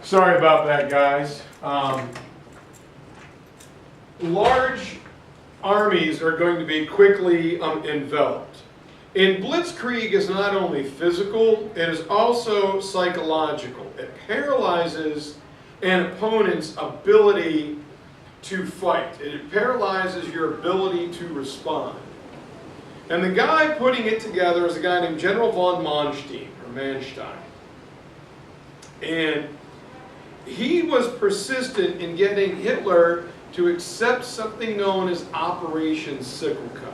Sorry about that, guys. Large armies are going to be quickly enveloped. And Blitzkrieg is not only physical, it is also psychological. It paralyzes an opponent's ability to fight. It paralyzes your ability to respond. And the guy putting it together is a guy named General von Manstein, or Manstein. And he was persistent in getting Hitler to accept something known as Operation Sickle Cut.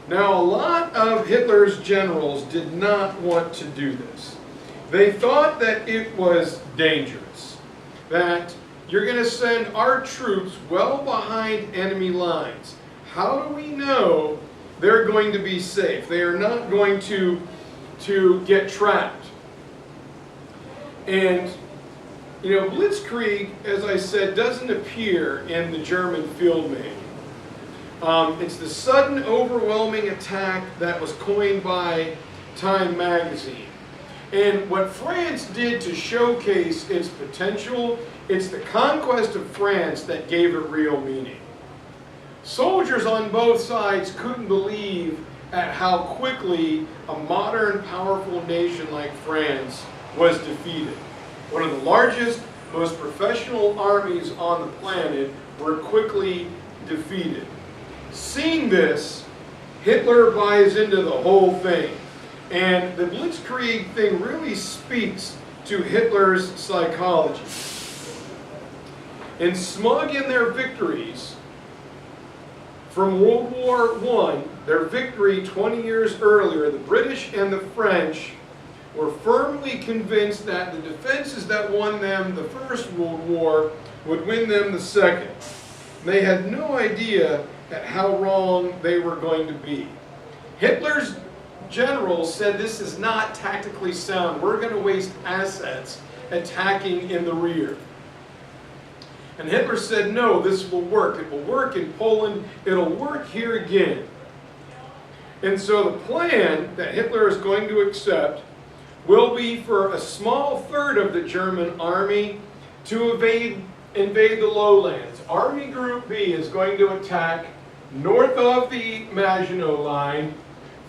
Now, a lot of Hitler's generals did not want to do this. They thought that it was dangerous, that you're going to send our troops well behind enemy lines. How do we know they're going to be safe? They are not going to get trapped. And you know, Blitzkrieg, as I said, doesn't appear in the German field manual. It's the sudden, overwhelming attack that was coined by Time magazine. And what France did to showcase its potential, it's the conquest of France that gave it real meaning. Soldiers on both sides couldn't believe at how quickly a modern, powerful nation like France was defeated. One of the largest, most professional armies on the planet were quickly defeated. Seeing this, Hitler buys into the whole thing. And the Blitzkrieg thing really speaks to Hitler's psychology. And smug in their victories, from World War I, their victory 20 years earlier, the British and the French were firmly convinced that the defenses that won them the First World War would win them the Second. They had no idea at how wrong they were going to be. Hitler's generals said this is not tactically sound. We're going to waste assets attacking in the rear. And Hitler said, no, this will work. It will work in Poland. It'll work here again. And so the plan that Hitler is going to accept will be for a small third of the German army to invade the lowlands. Army Group B is going to attack north of the Maginot Line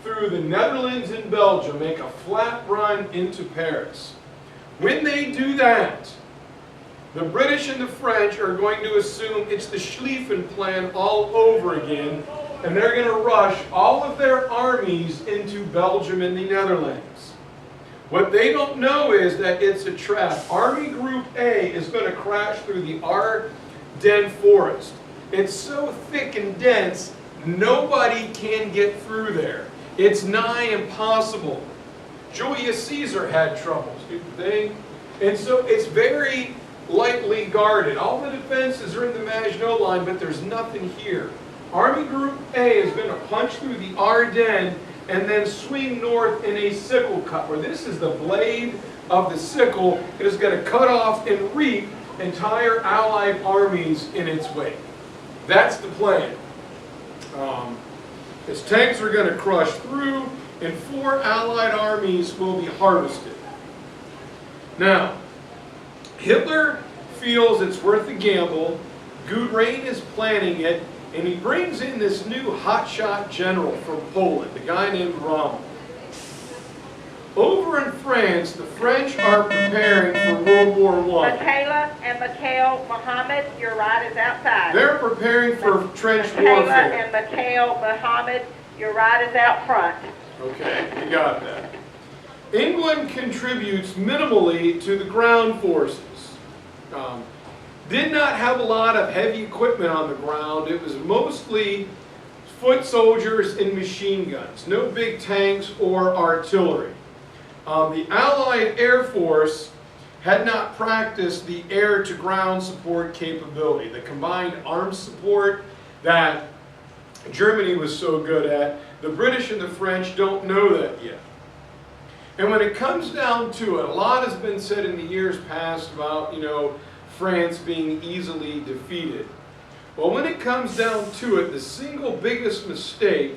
through the Netherlands and Belgium, make a flat run into Paris. When they do that, the British and the French are going to assume it's the Schlieffen plan all over again, and they're going to rush all of their armies into Belgium and the Netherlands. What they don't know is that it's a trap. Army Group A is going to crash through the Ardennes forest. It's so thick and dense, nobody can get through there. It's nigh impossible. Julius Caesar had trouble, stupid thing. And so it's very lightly guarded. All the defenses are in the Maginot Line, but there's nothing here. Army Group A is going to punch through the Ardennes and then swing north in a sickle cut, where this is the blade of the sickle. It is going to cut off and reap entire Allied armies in its wake. That's the plan. Its tanks are going to crush through, and 4 Allied armies will be harvested. Now, Hitler feels it's worth a gamble. Guderian is planning it. And he brings in this new hotshot general from Poland, a guy named Rommel. Over in France, the French are preparing for World War I. Michaela and Mikhail Mohammed, your ride is outside. They're preparing for trench Michaela warfare. and Mikhail Mohammed, your ride is out front. Okay, you got that. England contributes minimally to the ground forces. Did not have a lot of heavy equipment on the ground. It was mostly foot soldiers and machine guns. No big tanks or artillery. The Allied Air Force had not practiced the air-to-ground support capability, the combined arms support that Germany was so good at. The British and the French don't know that yet. And when it comes down to it, a lot has been said in the years past about, France being easily defeated. Well, when it comes down to it, the single biggest mistake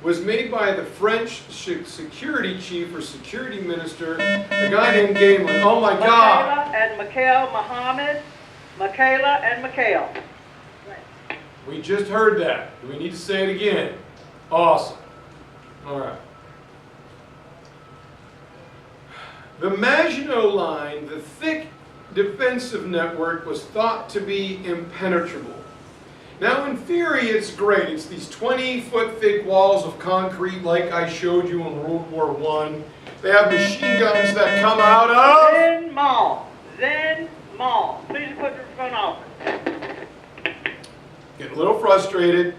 was made by the French security chief or security minister, a guy named Gamelin. Oh my God! And and Mikhail Muhammad, Michaela and Mikhail. We just heard that. Do we need to say it again? Awesome. All right. The Maginot Line, the thick defensive network, was thought to be impenetrable. Now, in theory, it's great. It's these 20-foot thick walls of concrete like I showed you in World War I. They have machine guns that come out of... Zen Mall. Zen Mall. Please put your phone off. Getting a little frustrated.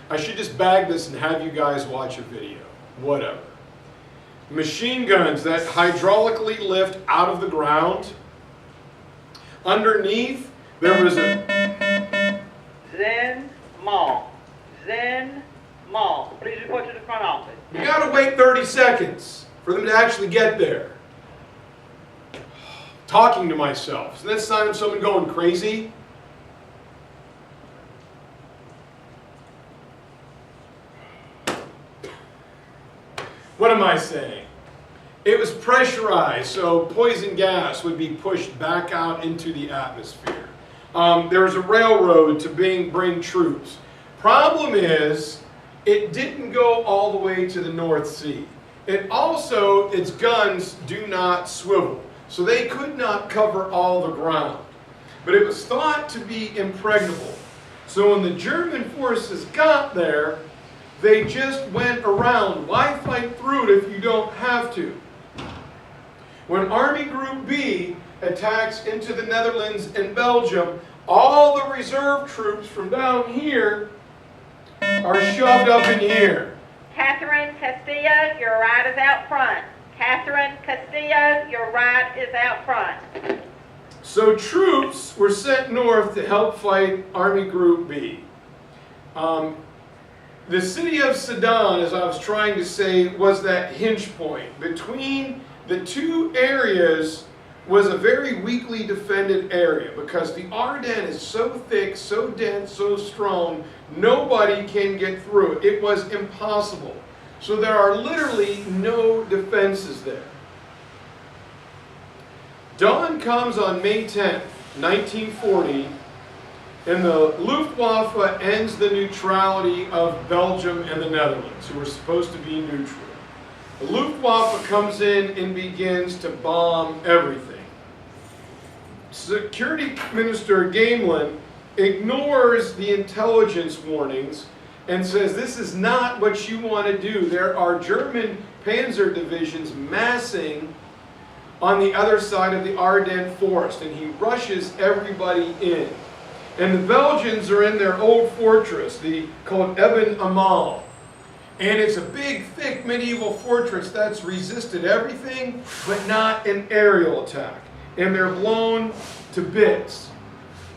I should just bag this and have you guys watch a video. Whatever. Machine guns that hydraulically lift out of the ground. Underneath, there was a... Zen Mall. Zen Mall. Please report to the front office. You gotta wait 30 seconds for them to actually get there. Talking to myself. Isn't that a sign of someone going crazy? What am I saying? It was pressurized, so poison gas would be pushed back out into the atmosphere. There was a railroad to bring troops. Problem is, it didn't go all the way to the North Sea. Its guns do not swivel, so they could not cover all the ground. But it was thought to be impregnable. So when the German forces got there, they just went around. Why fight through it if you don't have to? When Army Group B attacks into the Netherlands and Belgium, all the reserve troops from down here are shoved up in here. Catherine Castillo, your right is out front. Catherine Castillo, your right is out front. So troops were sent north to help fight Army Group B. The city of Sedan, as I was trying to say, was that hinge point. Between the two areas was a very weakly defended area because the Ardennes is so thick, so dense, so strong, nobody can get through it. It was impossible. So there are literally no defenses there. Dawn comes on May 10th, 1940, and the Luftwaffe ends the neutrality of Belgium and the Netherlands, who were supposed to be neutral. The Luftwaffe comes in and begins to bomb everything. Security Minister Gamelin ignores the intelligence warnings and says this is not what you want to do. There are German Panzer divisions massing on the other side of the Ardennes forest, and he rushes everybody in. And the Belgians are in their old fortress, called Eben Amal. And it's a big, thick medieval fortress that's resisted everything, but not an aerial attack. And they're blown to bits.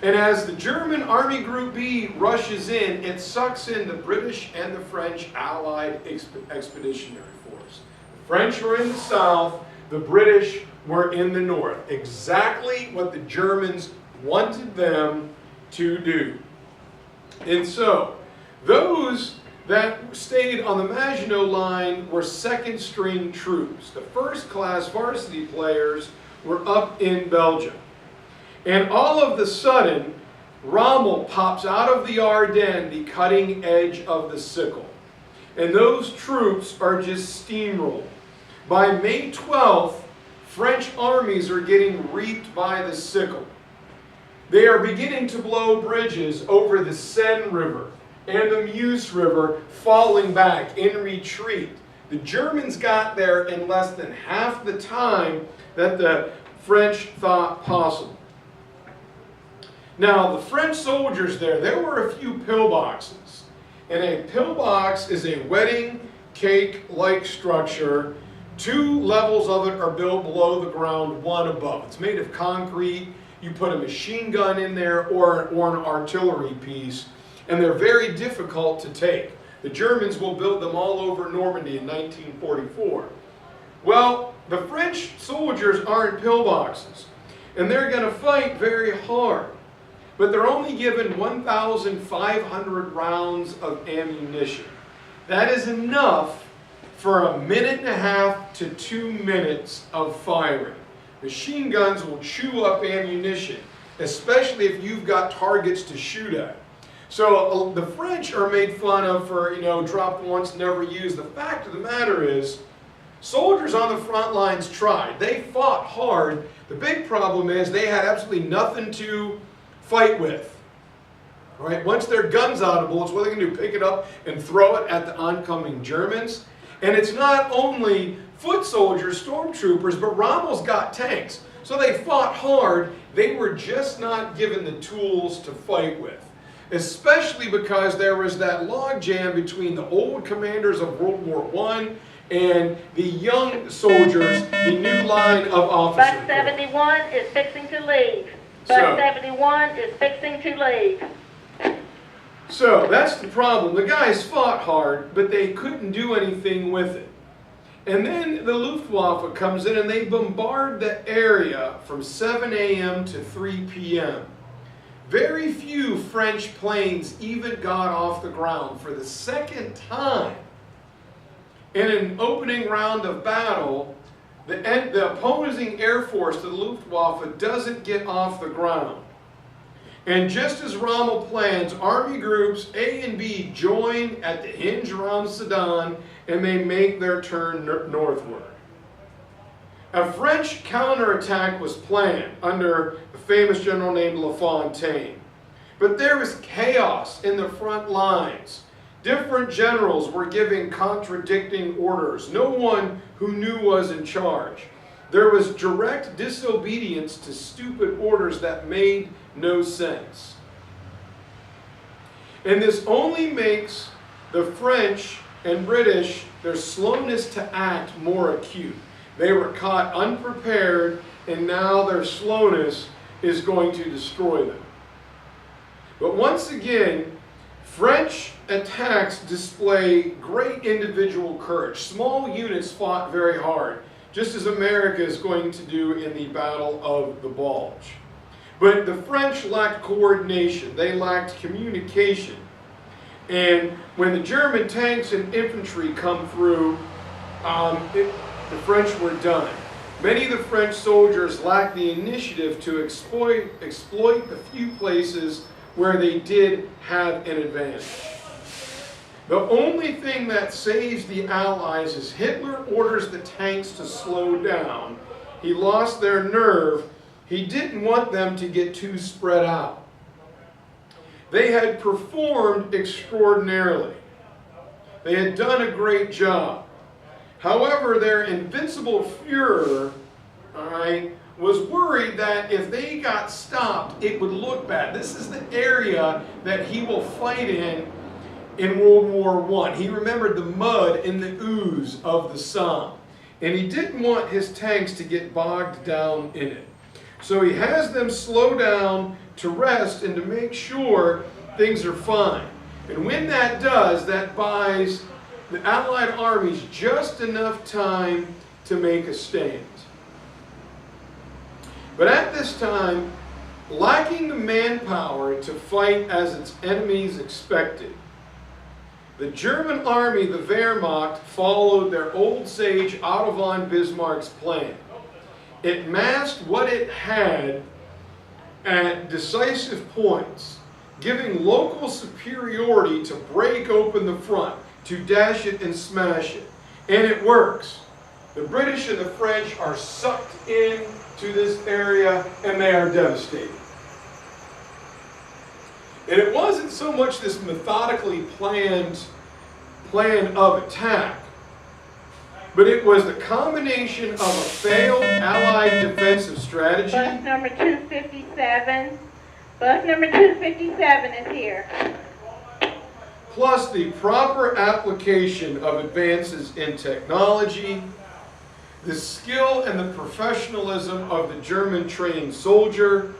And as the German Army Group B rushes in, it sucks in the British and the French Allied Expeditionary Force. The French were in the south, the British were in the north. Exactly what the Germans wanted them to do. And so, those that stayed on the Maginot Line were second-string troops. The first-class varsity players were up in Belgium. And all of the sudden, Rommel pops out of the Ardennes, the cutting edge of the sickle. And those troops are just steamrolled. By May 12th, French armies are getting reaped by the sickle. They are beginning to blow bridges over the Seine River and the Meuse River, falling back in retreat. The Germans got there in less than half the time that the French thought possible. Now, the French soldiers there were a few pillboxes. And a pillbox is a wedding cake-like structure. 2 levels of it are built below the ground, 1 above. It's made of concrete. You put a machine gun in there or an artillery piece, and they're very difficult to take. The Germans will build them all over Normandy in 1944. Well, the French soldiers aren't pillboxes, and they're going to fight very hard. But they're only given 1,500 rounds of ammunition. That is enough for 1.5 to 2 minutes of firing. Machine guns will chew up ammunition, especially if you've got targets to shoot at. So the French are made fun of for, dropped once, never used. The fact of the matter is, soldiers on the front lines tried. They fought hard. The big problem is they had absolutely nothing to fight with. All right, once their gun's out of bullets, what are they going to do? Pick it up and throw it at the oncoming Germans? And it's not only foot soldiers, stormtroopers, but Rommel's got tanks. So they fought hard. They were just not given the tools to fight with. Especially because there was that logjam between the old commanders of World War I and the young soldiers, the new line of officers. Bus 71 is fixing to leave. Bus 71 is fixing to leave. So that's the problem. The guys fought hard, but they couldn't do anything with it. And then the Luftwaffe comes in and they bombard the area from 7 a.m. to 3 p.m. Very few French planes even got off the ground for the second time. In an opening round of battle, the opposing Air Force to the Luftwaffe doesn't get off the ground. And just as Rommel plans, Army groups A and B join at the hinge around Sedan and they make their turn northward. A French counterattack was planned under a famous general named La Fontaine. But there was chaos in the front lines. Different generals were giving contradicting orders. No one who knew was in charge. There was direct disobedience to stupid orders that made no sense. And this only makes the French and British, their slowness to act, more acute. They were caught unprepared, and now their slowness is going to destroy them. But once again, French attacks display great individual courage. Small units fought very hard, just as America is going to do in the Battle of the Bulge. But the French lacked coordination. They lacked communication. And when the German tanks and infantry come through, the French were done. Many of the French soldiers lacked the initiative to exploit the few places where they did have an advantage. The only thing that saves the Allies is Hitler orders the tanks to slow down. He lost their nerve. He didn't want them to get too spread out. They had performed extraordinarily. They had done a great job. However, their invincible Führer, was worried that if they got stopped, it would look bad. This is the area that he will fight in World War I. He remembered the mud and the ooze of the Somme. And he didn't want his tanks to get bogged down in it. So he has them slow down to rest and to make sure things are fine. And when that does, that buys the Allied armies just enough time to make a stand. But at this time, lacking the manpower to fight as its enemies expected, the German army, the Wehrmacht, followed their old sage Otto von Bismarck's plan. It massed what it had at decisive points, giving local superiority to break open the front, to dash it and smash it. And it works. The British and the French are sucked into this area and they are devastated. And it wasn't so much this methodically planned plan of attack, but it was the combination of a failed Allied defensive strategy. Bus number 257. Bus number 257 is here. Plus the proper application of advances in technology, the skill and the professionalism of the German trained soldier.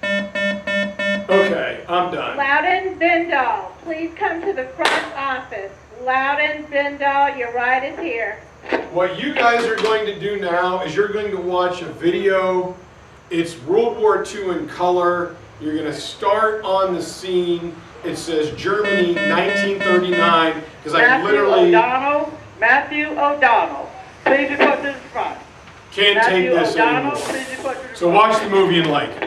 Okay, I'm done. Loudon Bindall, please come to the front office. Loudon Bindall, your ride is here. What you guys are going to do now is you're going to watch a video. It's World War II in color. You're going to start on the scene. It says Germany 1939 because I literally... Matthew O'Donnell, please report to the front. Can't take Matthew this O'Donnell, anymore. please report to the So watch the movie and like it.